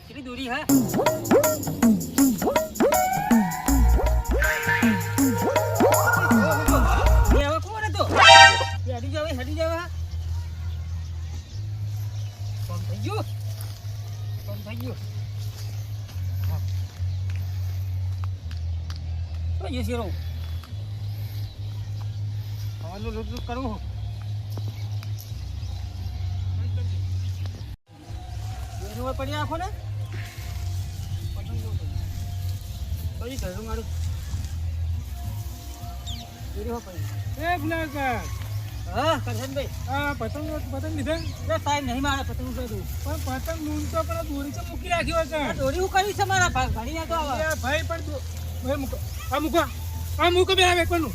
કેટલી દૂરી હે હટી જાવ કોમ થઈ ગયું તો ये શેરો આનો લૂટ કરું એનો પડી આખો ને પતંગ લો તો ઈ ઘરું મારું એરી હો પડી એ ભલાકા હા કરશનભાઈ આ પતંગ લીધા એ ટાઈમ નહીં મારે પતંગ ઉડે તું પણ પતંગ નૂન તો પણ દોરી તો મૂકી રાખ્યો છે દોરી હું કરી છે મારા ઘણી ના તો આવે ભાઈ પણ ભાઈ મૂકો બે આવે કોનું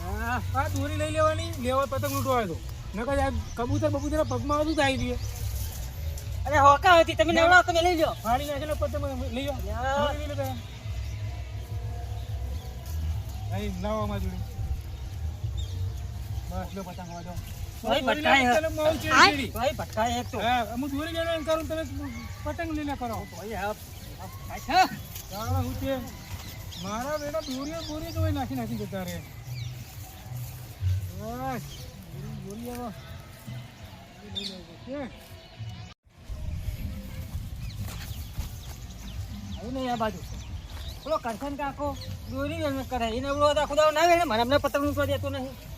હા આ દોરી લઈ લેવાની લેવા પતંગ લૂંટવા આવ્યો નકર આ કબૂતર પગમાં આવતું જ આવી ગયું અરે હોકા હતી તમે નવડા તમે લઈ લો ફાડી નાખેલો પતંગ લઈ જાઓ દોરી લઈ લો ભાઈ લાવવામાં જોડી બસ લો પતંગ વાજો ભાઈ ભટકાય એક તો હા હું દોરી લઈને કરું તમે પતંગ લઈને કરો ભાઈ હા અચ્છા ચાલો હું છે મારા બેટા દોરી તો નાખી જતા રે બસ દોરી આવો લઈ લો કે આવું નહીં આ બાજુ પેલો કરશન કાકો દોરી રંગ કરે એને એવડો આખો દાવ ના ગયો મને અમને પતંગ લૂંટવા દેતો નહીં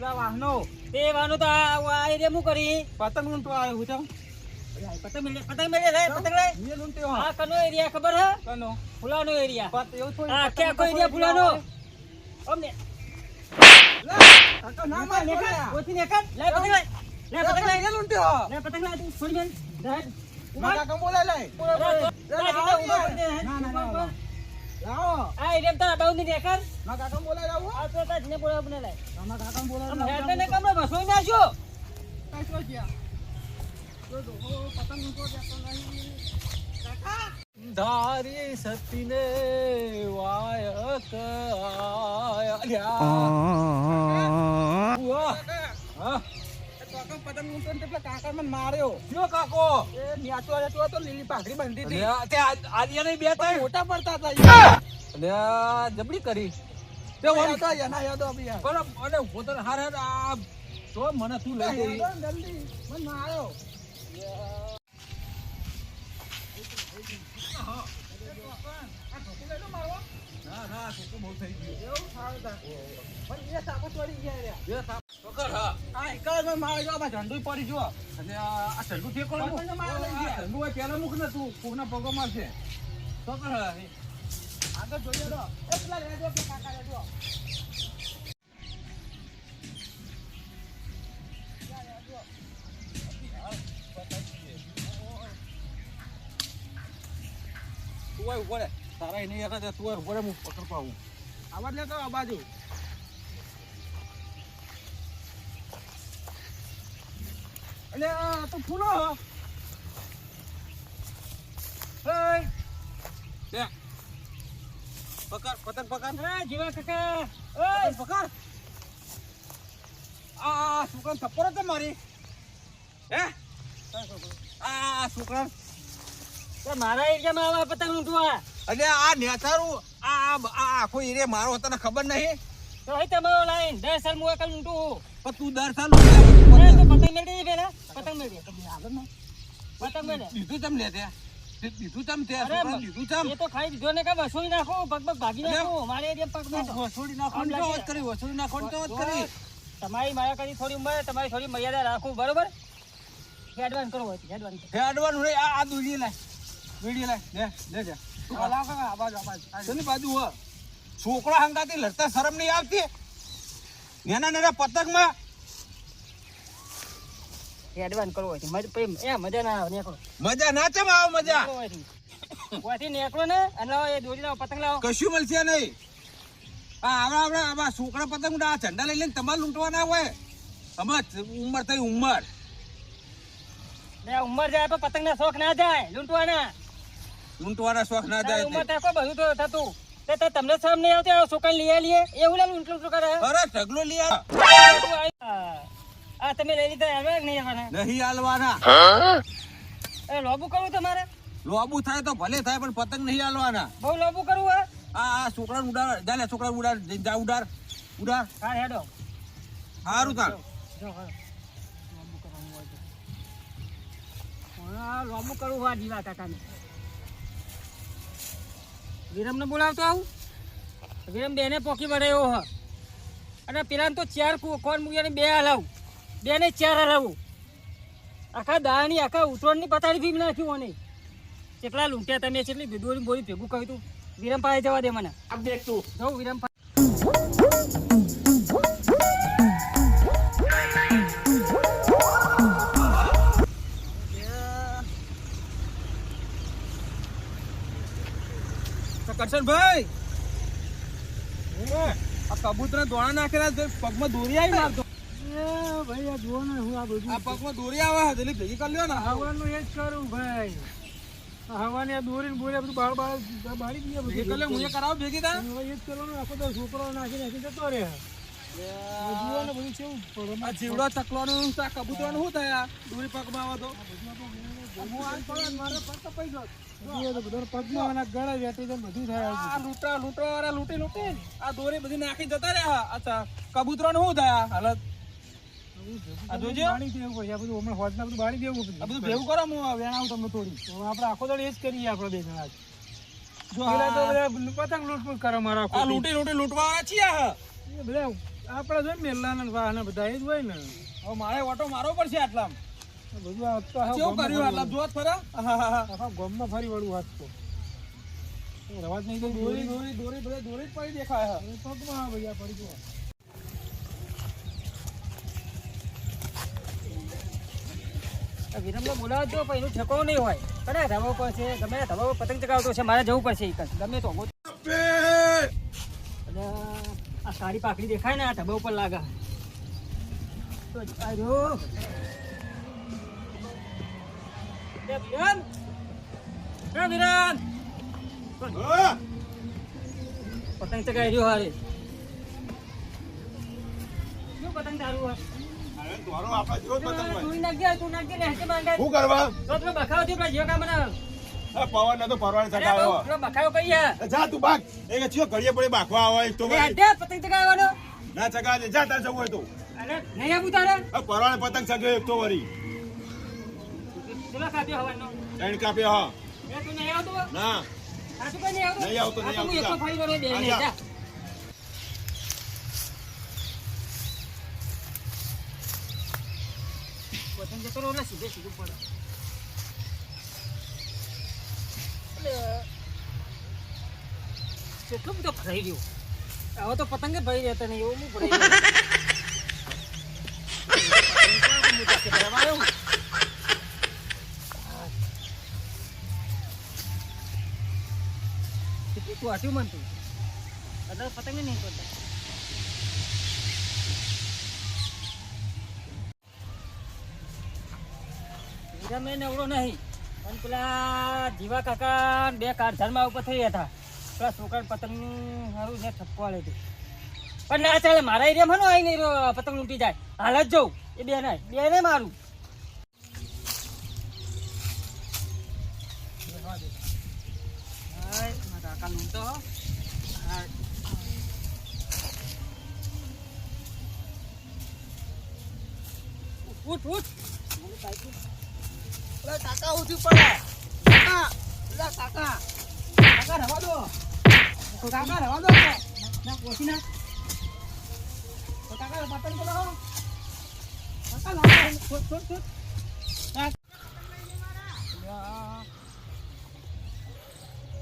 વાહનો તે વાહનો તો આ એરિયા હું કરી પતંગ લૂંટવા આવ્યો હું તો પતંગ મેળે પતંગ લે આ કનો એરિયા ખબર હે કનો ફુલાનો એરિયા એવું થોડી આ કે કોઈ એરિયા ફુલાનો અમને કાકા ના માર ઓથી ને કર લે પતંગ લે પતંગ લે લૂંટ્યો લે પતંગ લે તું છોડી બેન ડાડ મારા કાકા બોલાય લે ના લાવો આ એરિયા તારા બાઉ ને કર મારા કાકા બોલાય લાવો આ તો તાજ ને બોલાવ બને લે મારા કાકા બોલાય આમ હેડ ને કમરે બસોઈ નાખજો કઈ તો ગયા પતંગ લૂંટો દેતો નહીં કાકા ધારી સતીને વાયક આયા હા કાકા પતંગ લૂંટો ને પેલા કાકા મને માર્યો કયો કાકો એ ન્યાચો રહેતો હતો લીલી પાઘડી બાંધી હતી તે આલિયા નહીં બે ત્રણ મોટા પડતા હતા અને જબડી કરી તે યાદ એના યાદ આપી યાર બરાબર અને પોતાને હાર આ તો મને તું લઈ ગઈ જલ્દી મને માર્યો ના છોકરો બહુ થઈ ગયો એવું થાય પણ એ સાપો ચડી ગયા બે સાપ પકડ હા આ એક જ મારે જો આ ઝંડુ પડી જો અને આ ઠંડુ ઠેકો પતંગ મારે લઈ ગયા. ઠંડુ હોય પેલા મૂક ને તું કોકના પગો મારશે પકડ હા આગળ જોઈએ તો એ પેલા રેજો કે કાકા રેજો તું હોય ઉપર તારા એને એક જ તું હોય ઉપર હું પકડતો આવું આવાજ લેતો આ બાજુ એટલે આ તો ફૂલો એ પકડ પતંગ પકડ અરે જીવા કાકા ઓય પકડ આ છોકરા થપ્પડ હતો મારી હે આ છોકરા મારા એરિયામાં આવા પતંગ લૂંટવા અને આ નેતારું આ આખો એરિયા મારો તને ખબર નહીં તો હઈ તમારો લાઈન 10 સાલ મુએ કલ લૂંટું પણ તું દર સાલ અરે તો પતંગ મેળ દે પેલા પતંગ મેળ દે આગળ ના પતંગ મેળ દે લીધું તમ લે તે લીધું તમ તે અરે, છોકરા લીધું તમ એ તો ખાઈ દીધો ને કે વસોઈ નાખો પગ પગ ભાગી નાખો મારે એરિયા પગ મેળ વસૂડી નાખવાની તો વાત કરી વસૂડી નાખવાની તો વાત કરી તમારી માયા કરી થોડી ઉંમર તમારી થોડી મર્યાદા રાખો બરોબર એડવાન્સ કરો હોય એડવાન્સ હેડવાનું રે આ દુજી લાય વીડિયો લાય લે જા લાવ કાકા આ બાજુ તેની બાજુ હો છોકરા હંગાતી લડતા શરમ નહીં આવતી નાના પતંગમાં એડવાન્સ કરવો હોય મજા ના આવે નીકળો મજા ના ચમ આવ મજા ઓયથી નીકળો ને અને લાવો એ દોરી લાવો પતંગ લાવો. કશું મળશે નહીં. આ છોકરા પતંગ આ ઝંડા લઈ લઈને તમારે લૂંટવાના હોય. સમજ ઉંમર થઈ ઉંમર. ને ઉંમર જાય પણ પતંગના શોખ ના જાય લૂંટવાના. લૂંટવાના શોખ ના જાય ઉંમર તે. થાય કોઈ બધું તો થતું. તે તમને શરમ નહીં આવતી આ છોકરાને લઈ આલીએ એવું લે લૂંટ લૂંટ કરે. અરે ઢગલો લઈ આવ. આ તમે લઈ લીધા આવે કે નહીં આવવાના? નહીં હાલવાના. એ લોબુ કરવું તમારે? લોબુ થાય તો ભલે થાય પણ પતંગ નહીં હાલવાના. બહુ લોબુ કરવું હે? આ છોકરાને ઉડાડ જા લે છોકરાને ઉડાડ જા ઉડાડ ઉડાડ. હા હેડો. સારું તાર. જો હા લોબુ કરવાનું હોય તો. હા લોબુ કરવું હોય જીવા કાકાને. વિરમને બોલાવતો આવું. વિરમ બેને પોકી વળે એવો હ. અને પેલાને તો 4 કોણ મૂકીને 2 હલાવું. 2 ને 4 હલાવું. આખા દાળની આખા ઉતરોણની પતાડી ફીમ નાખ્યું હોને. કેટલા લૂંટ્યા તમે કેટલી દોરી બોરી ભેગું કહ્યું તું. વિરમ પાસે જવા દે મને. આ દેખ તું જવું વિરમ પાસે. કરશનભાઈ આ કબૂતરા દોણા નાખેલા છે, પગમાં દોરી આવી મારતો. ભાઈ આ જુઓ ને હું આ બધું આ પગમાં દોરી આવે એટલે ભેગી કરી લ્યો ને. હવાનું એ જ કરું ભાઈ. હવાની આ દોરીને બોરી બધું બાળી દઈએ બધું. ભેગી કરી લ્યો, હું એ કરાવું ભેગી તાર. હવે એ જ કરવાનું. આખો તો છોકરો નાખી જતો રહે. જુઓ ને બધું કેવું આ જીવડો ચકલાનું આ કબૂતરાનું શું થાય આ દોરી પગમાં આવે તો? પગમાં અને ગળા વેટી જાય બધું થાય. આ લૂંટો વાળા લૂંટી આ દોરી બધી નાખી જતા રહ્યા. અચ્છા કબૂતરાનું શું થાય આ હાલત? આ જોજો. બાળી દેવું પડે. આ બધું હમણાં હોદના બધું બાળી દેવું પડે. આ બધું ભેગું કરો, હું વેણાવું તમને થોડી. તો આપણે આખો દાડો એ જ કરીએ આપણે બે જણા. જો પેલા તો આ બધા પતંગ લૂંટ કરે મારા આખો. લૂંટવા વાળા છીએ આ. એ બધા આપણા જોઈ મેલ્લાના વાહના બધા એ જ હોય ને. હવે મારે ઓટો મારવો પડશે આટલામાં. બધું આ તો આખા કેવું કર્યું આટલા જોત ફરા? આખા ગામમાં ફરી વળું હાથ તો રવાજ નહીં તો દોરી બધા દોરી જ પડી દેખાય. પગમાં ભૈયા પડી ગયો. વિરમને બોલાવજો પણ એનું ઠેકો નહીં હોય. કયા ધાબા ઉપર છે? ગમે તે ધાબા ઉપર પતંગ ચગાવતો છે. મારે જવું પડશે એક ગમે તો. અને આ સાડી પાકડી દેખાય ને આ ધાબા ઉપર લાગે. તો આયો એ વિરમ. એ વિરમ પતંગ ચગાવી રહ્યો હારે. શું પતંગ તારું હોય? તું નાખજે ને હેઠે માંગે. શું કરવા? તો પેલો બખાવો થયો પેલા જીઓ કામ આ પવન નતો પરવાને અરે ચગાવ્યો. બહુ પેલો બખાવો કઈ હે? જા તું ભાગ. એક ચિયો ઘડીએ પડે બાખવા આવે એક તો એ ભાઈ. હેઠે પતંગ ચગાવવાનો. ના ચગા દે. જા તાર જવું હોય તો. અરે નહીં આવું તારે. આ પરવાને પતંગ ચગાવ્યો એક તો વરી. પેલો કાપ્યો હવાનો. ત્રણ કાપ્યો હા. એ તું નહીં આવતો? ના. સાચું કઈ નહીં આવતો? નહીં આવતો, નહીં આ તો હું આવતો. એકલો ફરી વળે બે હા, ને જા. જા. પતંગ જતો રહ્યો એટલે સીધે સીધું પડે. કેટલું બધું ભરાઈ ગયું. હવે તો પતંગ જ ભરી રહેતા નહીં એવું હું ભરાઈ ગયું. કેટલું વાટ્યું મન તું કદાચ પતંગ નહીં કરતા. મેં નવડો નહીં પણ પેલા જીવા કાકા 2 કારધાનમાં ઉપર થઈ હતા. પેલા છોકરા પતંગ સારું ને ઠપકો આલે હતું પણ ના ચાલે. મારા એરિયામાં નો આવી નહીં પતંગ લૂંટી જાય. હાલ જ જવું એ બે ને મારું. કાકા લૂંટો હો. ઉઠ કાકા ઉઠી પડે. કાકા રવા દો. કાકા રવા દો. ના ઓછી ના. કાકા પતંગ ચલાવો. કાકા લાવો. છોડ.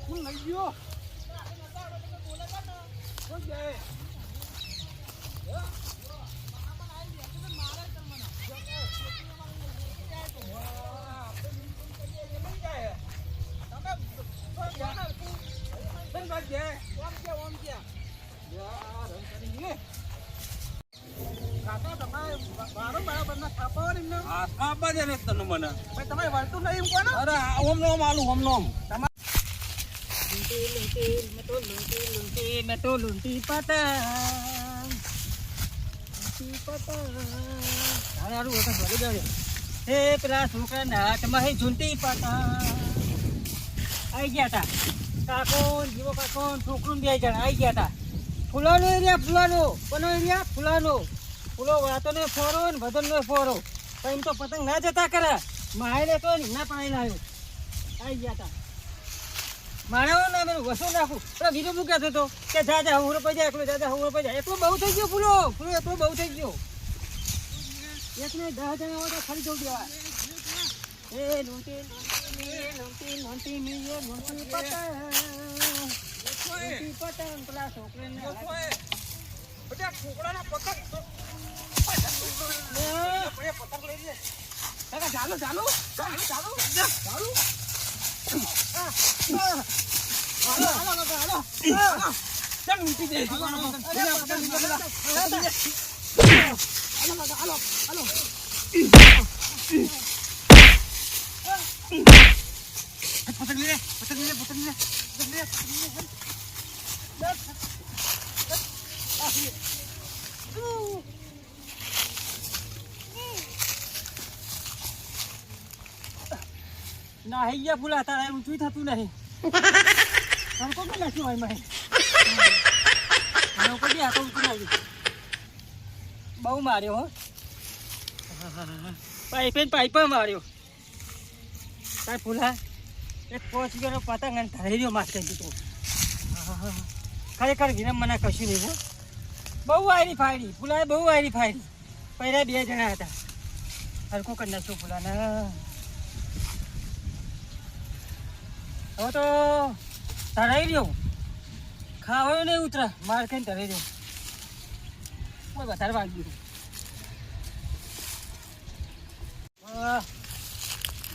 હું લઈ ગયો. આ કાપા દે ને તને મને ભાઈ તમારે વળતું નહીં એમ કોને અરે ઓમ નોમ આલું ઓમ નોમ મેં તો લૂંટી પતંગ તારું વખત ભરી ગયો હે પેલા છોકરાના હાથમાં હે ઝૂંટી પતંગ આવી ગયા હતા કાકો જીવો કાકો છોકરું બે જણ આવી ગયા હતા ફૂલાનો એરિયા ફૂલાનો કોનો એરિયા ફૂલાનો ફૂલો વાતો ને ફોરો ને ભજન નો ફોરો પણ એમ તો પતંગ ના જતા કરે મારે તો ના પાણી લાવ્યો આવી ગયા હતા મારે ને મેં વસો નાખું તો બીજું શું કહેતો હતો કે જા હું પડી જાય એકલો જા હું પડી જાય એટલો બહુ થઈ ગયો ફૂલો એટલો બહુ થઈ ગયો એક ને 10 જણા હોય તો ખરી જવું દેવા એ લૂંટી પતંગ પેલા છોકરાને બધા છોકરાના પતંગ પતંગ લઈ લે કાકા ચાલો ચાલો ચાલો ચાલો ચાલો ચાલ ઊંચી દે પતંગ લે પતંગ લે પતંગ લે પતંગ લે ના હૈયા ફૂલા તારા ઊંચું થતું નહીં તને કોણ નાખ્યું હોય મારે ઉપર બી આખો ઊંચું નાખ્યું બહુ માર્યો હો પાઇપ માર્યો તાર ફૂલા એક 5 કિલો પતંગ અને ધરી રહ્યો માસ્ટર દીધો ખરેખર વિરમ મને કશું નહીં હો બહુ વાયરી ફાયરી ફૂલાએ બહુ વાયરી ફાયરી પહેલા 2 જણા હતા હરખું કરી નાખ્યો ફૂલાના હવે તો ધરાઈ રહ્યો ખાવાયો નહીં ઉતરા માર ખાઈને ધરાઈ રહ્યો કોઈ વધારે વાગ્યું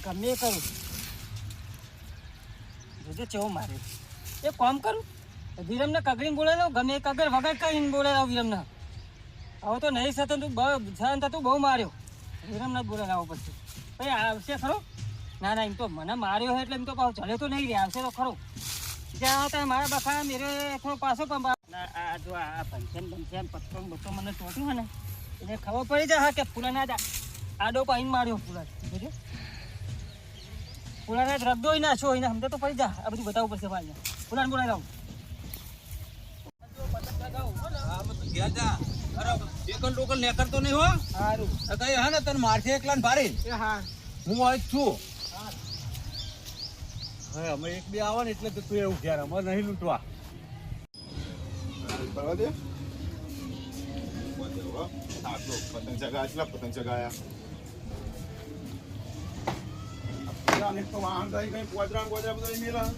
ગમે એ કરું જોજે ચેવો મારે એ કોમ કરું વિરમને કગરીને બોલાવી ગમે એ કગર વગર કરીને બોલાવી વિરમને હવે તો નહીં થતું તું સહન થતું બહુ માર્યો વિરમને જ બોલાવો પછી ભાઈ આવશે ખરો ના ના એમ તો મને માર્યો હોય એટલે એમ તો પાછું ચલે તો નહીં રે આવશે તો ખરો જ્યાં હતા મારા બખા મેરે થોડો પાછો પણ આ જો આ પંચમ પત્તો બત્તો મને ચોટ્યું હોય ને એને ખબર પડી જાય કે ફૂલાના જ આડો પાઈને માર્યો ફૂલા જોજો ફૂલાના જ રગદો હોય નાખ્યો હોય ને સમજો તો પડી જા આ બધું બતાવવું પડશે ભાઈ ફૂલાને બોલાવી લાવું ટોકન નેકરતો નહીં હો સારું કઈ હા ને તને મારશે એકલા ને ભારે હા હું હોય છું હવે અમે એક બે આવે ને એટલે તું એવું ક્યારે અમે નહીં લૂંટવા બરાબર દે પતંગ ચગાયા પતંગ ચગાયા તો વાહન થઈ કઈ પોદરા બધા મેલા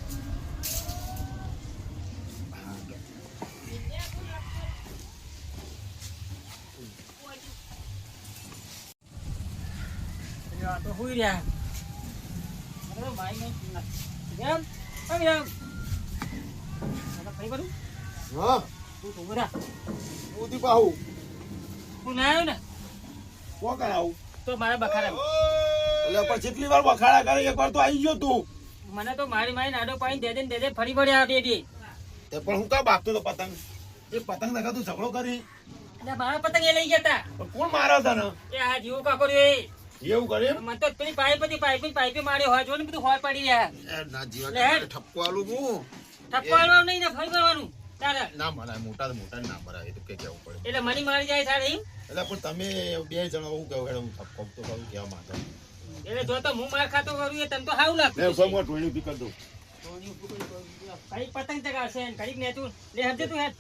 તો હોઈ રહ્યા કેમ કેમ ભાઈ બધું હા તું તો બધા ઉધી પાહુ તું ના આવ્યો ને કોણ કરાવું તો મારા બખારા એટલે પણ જેટલી વાર બખાડા કરે એકવાર તો આવી ગયો તું મને તો મારી નાડો પાણી દે દે ફરી પડ્યા બે તે પણ હું કા બાપતો તો પતંગ એ પતંગ નખા તું ઝઘડો કરી એટલે મારા પતંગ એ લઈ ગયા હતા પણ કોણ મારા તને એ આ જીવો કાકો રે એવું કરે મને તો પેલી પાઇપે માર્યો હોય જો ને બધું હોય પડી રહ્યા ના લે. જીવા ઠપકો આલું હું ઠપકો આલવાનું નહીં ને ફરી કરવાનું તારે ના મરાય મોટા ના મરાય એ તો કઈ કેવું પડે એટલે મની મારી જાય તારે એમ એટલે પણ તમે બે જણા હું કહું હું ઠપકો તો કહું કેવા માંગે એટલે જો તો હું માર ખાતો કરું એ તને તો હાવ લાગતું લે સોમવાર ટોણી ઉભી કર દઉં કઈ પતંગ ચગાવશે ને કઈક ને તું લે હજે તું હેડ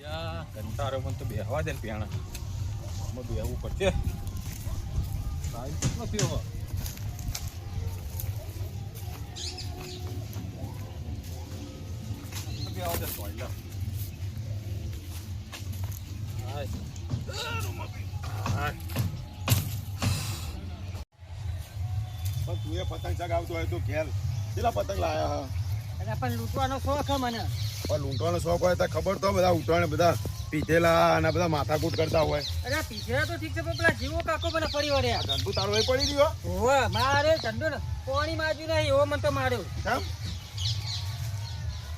યા કંટાળો મને તો બેહવા દે ને પ્યાણા અમે બેહવું પડશે ટાઈમ કેટલો થયો હવે બેહવા દે સોયલા હાય પણ તું એ પતંગ ચગાવતો હોય તો ઘેર કેટલા પતંગ લાયા હા અને પણ લૂંટવાનો શોખ હે મને પણ લૂંટવાનો શોખ હોય તો ખબર તો બધા ઉઠવાને બધા પીધેલા અને બધા માથાકૂટ કરતા હોય અરે પીછેડા તો ઠીક છે પણ પેલા જીવો કાકો મને ફરી વળ્યા. આ ધંધુ તારો એ પડી ગયો ઓવે મારે ચંદુ ને પાણી માજ્યું નહીં એવો મને તો માર્યો. કેમ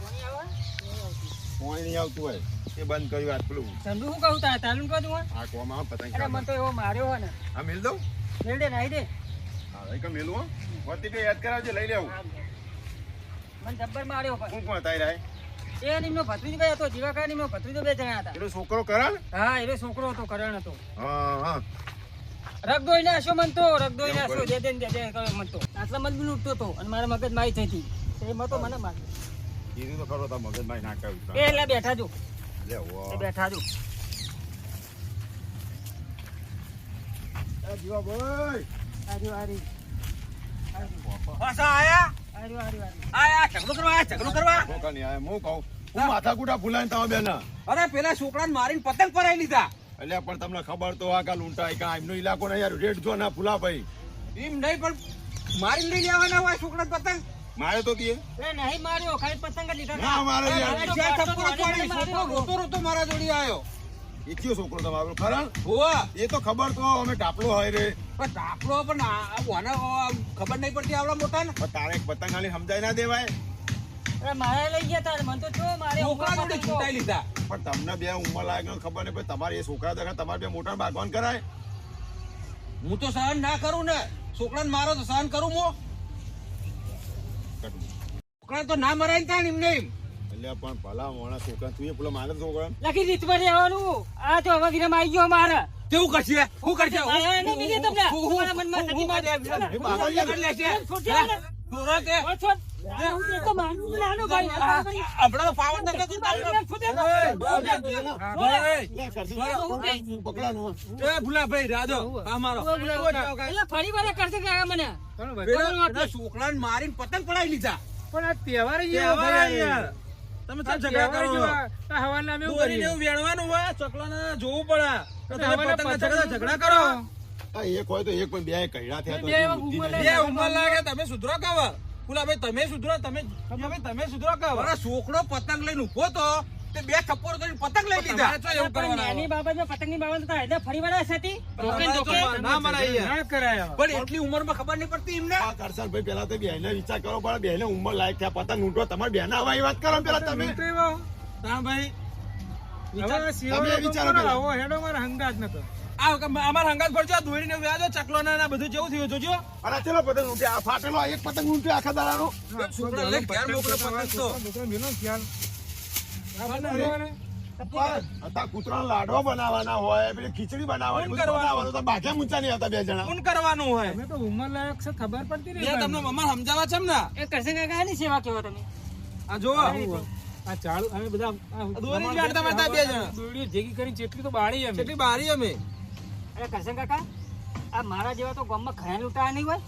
પાણી આવે પોણી નહીં આવતું હોય એ બંધ કર્યું આજ પેલું ચંદુ શું કહું તારું કહું તું આ કોમાં પતંગ અરે મને તો એવો માર્યો હોય ને આ મેલ દઉં ખેલ દે નાઈ દે હા એક મેલું હો વતી પે યાદ કરાવજે લઈ લેવું મને જબ્બર માર્યો પણ હું કોણ તાઈ રાય એ નિમનો ભત્રીજો બે હતો જીવાકા નિમનો ભત્રીજો બે જણા હતા. એનો છોકરો કરણ હા એ છોકરો હતો કરણ હતો. હા હા રગદોઈ નાશો મન તો રગદોઈ નાશો દે દે દે કરે મન તો આટલા મજબૂત ઉઠતો હતો અને મારા મગજ મારી થઈ હતી એ મતો મને માર કીધું તો ખરો તા મગજ માં નાખાયું એ એટલે બેઠા જો લે વાહ એ બેઠા જો જીવા ભાઈ આર્યો આરી પાછા આયા આર્યો આર્યો આયા ઝઘડો કરવા મોકાની આયા હું કહું હું માથાકૂટા ફૂલાઈને તમે બેન અરે પેલા છોકરાને મારીને પતંગ પરાઈ લીધા. એટલે પણ તમને ખબર તો આ કા લૂંટાય કા એમનો ઇલાકો ને યાર રેડ જો ના ફૂલા ભાઈ એમ નહીં પણ મારીને લઈ લેવાના હોય છોકરા પતંગ. મારે તો દીએ એ નહીં માર્યો ખાલી પતંગ જ લીધા ના મારે યાર જ્યાં થપ્પડો પાડી છોકરો રોતો મારા જોડી આવ્યો. એ કયો છોકરો તમારો ખરા હોવા એ તો ખબર તો અમે ટાપલો હોય રે પણ ટાપલો પણ આને ખબર નહીં પડતી આવડા મોટા ને. પણ તારે એક પતંગ ખાલી સમજાય ના દેવાય અરે મારે લઈ ગયા તા મને તો જો મારે છોકરા જોડે છૂટાઈ લીધા. પણ તમને બે ઉંમર લાયક ખબર નહીં પણ તમારે એ છોકરા દેખા તમારે બે મોટા ભાગવાન કરાય હું તો સહન ના કરું ને છોકરાને મારો તો સહન કરું હું. છોકરા તો ના મરાય ને થાય ને એમને એમ. એટલે પણ ભલા મોણા છોકરા તું એ પેલો મારે છોકરા લખી રીતમાં રહેવાનું આ તો હવે વિરમ આવી ગયો મારે કેવું કરશે હું કરશે આયા નહીં બીજે તમને મારા મનમાં નથી મારે છોરા તે હું તો માનું નાનો ભાઈ આપડે તો પાવર ન કરતું એ ભૂલા ભાઈ રાજો આ મારો ફરી વાર કરશે કે મને પેલા છોકરાને મારીને પતંગ પડાવી લીધા. પણ આ તહેવાર યાર તમે તો ઝઘડા કરો હવાના અમે દોરીને એવું વેણવાનું હોય ચકલાને જોવું પડે તો તમે પતંગના ઝઘડા કરો. એક હોય તો એક પણ બે કઈડા થયા તો બુદ્ધિ નહીં. બે ઉંમર લાગે તમે સુધરો કહો ભૂલા ભાઈ તમે સુધરો તમે સુધરો કહો. અરે છોકરો પતંગ લઈને ઉભો તો તે બે થપ્પડ કરીને પતંગ લઈ લીધા. એવું કરવાનું નાની બાબતમાં પતંગની બાબત હતા એટલે ફરી વાર હતી ના મરાય ના કરાય પણ એટલી ઉંમરમાં ખબર નહીં પડતી એમને. આ કરશન ભાઈ પેલા તો બેને વિચાર કરો પડે બેને ઉંમર લાયક થયા પતંગ ઊંટો તમારે બેને હવાઈ વાત કરો પેલા તમે હા ભાઈ તમે વિચારો પેલા. હેડો મારા હંગાત નતો અમારા હંગાત ફરજો દોરીને વ્યાજો ચકલો ના બધું જેવું થયું જોજો. અરે ચલો પતંગ ઊંટે આ ફાટેલો એક પતંગ ઊંટે આખા દાડાનો છોકરા લઈ ઘેર મોકલો પતંગ તો. હતા કૂતરાનો લાડવો બનાવવાના હોય પેલી ખીચડી બનાવવાની બધું બનાવવાનું તો બાકી ઊંચા નહીં આવતા બે જણા કોણ કરવાનું હોય અમે તો ઉંમર લાયક છે ખબર પડતી બે નહીં તમને મમ્મા સમજાવવા છે ને. એ કરશે કાકા ની સેવા કેવો તમે આ જો આ ચાલુ અમે બધા દોરી જ વાળતા વાળતા બે જણા દોરી ભેગી કરી જેટલી તો બાળી અમે કેટલી બારી અમે અરે કરશે કાકા આ મારા જેવા તો ગામમાં ખયા લૂંટા નહીં હોય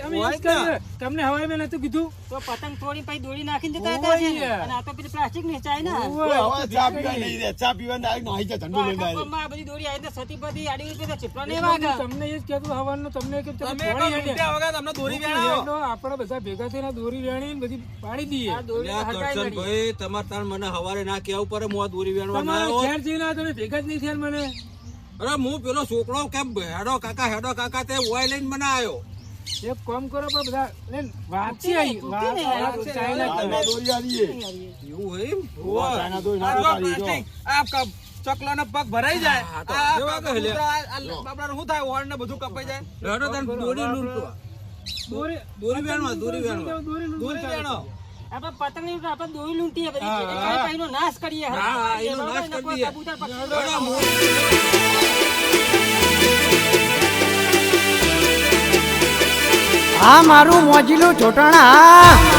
અમે ઈ જ કરીએ. તમને હવાઈ મેં નતું કીધું તો પતંગ તોડી પછી દોરી નાખીને જતા હતા છે ને. અને આ તો પેલી પ્લાસ્ટિક ની ચાય ને હવે ચા પીવા નહીં દે ચા પીવા ડાયરેક્ટ નાહી જાય ઠંડુ લઈને આખા ગામમાં આ બધી દોરી આવી સતી પતી આડી રીતે ચીપડા નહીં વાગે તમને એ જ કહેતું હવાનું તમને કે તમે લૂંટ્યા વગર તમને દોરી વેણો. આપણે બધા ભેગા થઈને દોરી વેણી બધી પાડી દઈએ આ દોરી તો હટાઈ નડી. ભાઈ તમારે તાર મને હવારે ના કેવું પડે હું આ દોરી વેણવા ના તમારા આવ્યો. ઘેર જઈને તમે ભેગા જ નહીં થયા મને અરે હું પેલો છોકરો કેમ હેડો કાકા તે ઓય લઈને મને આવ્યો. એક કામ કરો પણ બધા લઈને વાંચી આવી તૂટી ને યાર. ચાઇના દોરી આવીએ એવું હોય એમ? ચાઇના દોરી આ ના જો પાડી જો. પ્લાસ્ટિક, આ ચકલાનો પગ ભરાઈ જાય આ કૂતરા, આ બાપડાનું શું થાય ઓળ ને બધું કપાઈ જાય. દોરી વેણવા દોરી દોરી વેણો. આપણે પતંગ ની આપણે દોરી લૂંટીએ બધી એક કાંઈ એનો નાશ કરીએ હા, એનો નાશ કરી દઈએ. કબૂતર પક્ષી હેડો, આ મારું મોજીલું ચોટણા